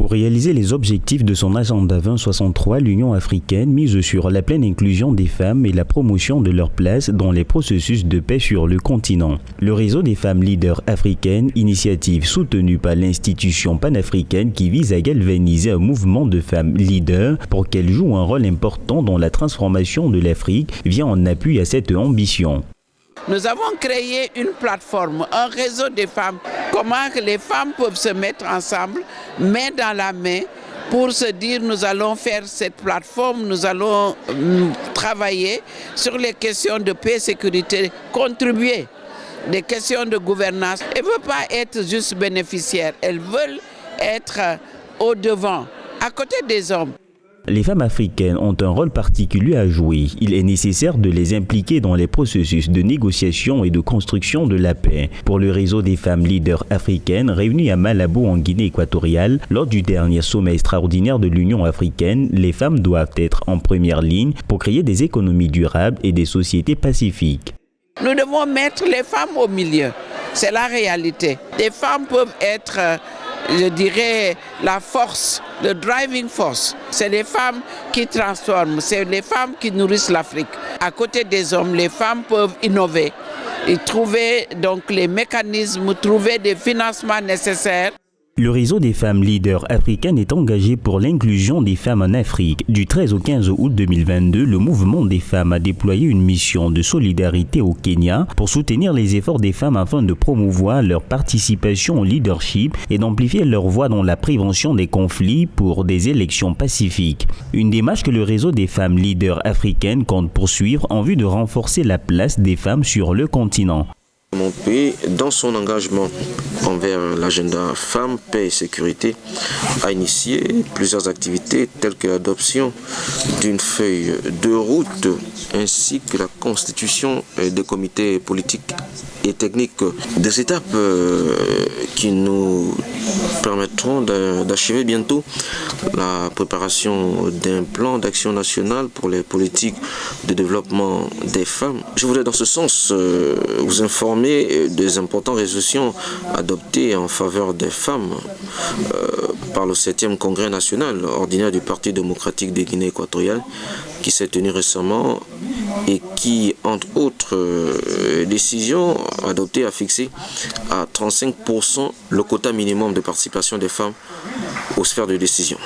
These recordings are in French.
Pour réaliser les objectifs de son agenda 2063, l'Union africaine mise sur la pleine inclusion des femmes et la promotion de leur place dans les processus de paix sur le continent. Le réseau des femmes leaders africaines, initiative soutenue par l'institution panafricaine qui vise à galvaniser un mouvement de femmes leaders pour qu'elles jouent un rôle important dans la transformation de l'Afrique, vient en appui à cette ambition. Nous avons créé une plateforme, un réseau des femmes. Comment les femmes peuvent se mettre ensemble, main dans la main, pour se dire nous allons faire cette plateforme, nous allons travailler sur les questions de paix et sécurité, contribuer des questions de gouvernance. Elles ne veulent pas être juste bénéficiaires, elles veulent être au-devant, à côté des hommes. Les femmes africaines ont un rôle particulier à jouer. Il est nécessaire de les impliquer dans les processus de négociation et de construction de la paix. Pour le réseau des femmes leaders africaines réunies à Malabo en Guinée équatoriale, lors du dernier sommet extraordinaire de l'Union africaine, les femmes doivent être en première ligne pour créer des économies durables et des sociétés pacifiques. Nous devons mettre les femmes au milieu. C'est la réalité. Les femmes peuvent être, je dirais, la force, le driving force. C'est les femmes qui transforment, c'est les femmes qui nourrissent l'Afrique. À côté des hommes, les femmes peuvent innover et trouver donc les mécanismes, trouver des financements nécessaires. Le réseau des femmes leaders africaines est engagé pour l'inclusion des femmes en Afrique. Du 13 au 15 août 2022, le mouvement des femmes a déployé une mission de solidarité au Kenya pour soutenir les efforts des femmes afin de promouvoir leur participation au leadership et d'amplifier leur voix dans la prévention des conflits pour des élections pacifiques. Une démarche que le réseau des femmes leaders africaines compte poursuivre en vue de renforcer la place des femmes sur le continent. Mon pays, dans son engagement envers l'agenda femmes, paix et sécurité, a initié plusieurs activités telles que l'adoption d'une feuille de route ainsi que la constitution des comités politiques et techniques. Des étapes qui nous permettront d'achever bientôt la préparation d'un plan d'action national pour les politiques de développement des femmes. Je voudrais dans ce sens vous informer des importantes résolutions adoptées en faveur des femmes par le 7e Congrès national ordinaire du Parti démocratique de Guinée équatoriale qui s'est tenu récemment et qui, entre autres décisions adoptées, a fixé à 35% le quota minimum de participation des femmes aux sphères de décision.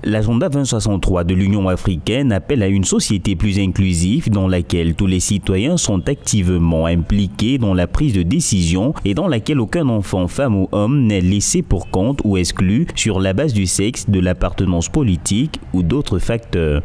L'agenda 2063 de l'Union africaine appelle à une société plus inclusive dans laquelle tous les citoyens sont activement impliqués dans la prise de décision et dans laquelle aucun enfant, femme ou homme n'est laissé pour compte ou exclu sur la base du sexe, de l'appartenance politique ou d'autres facteurs.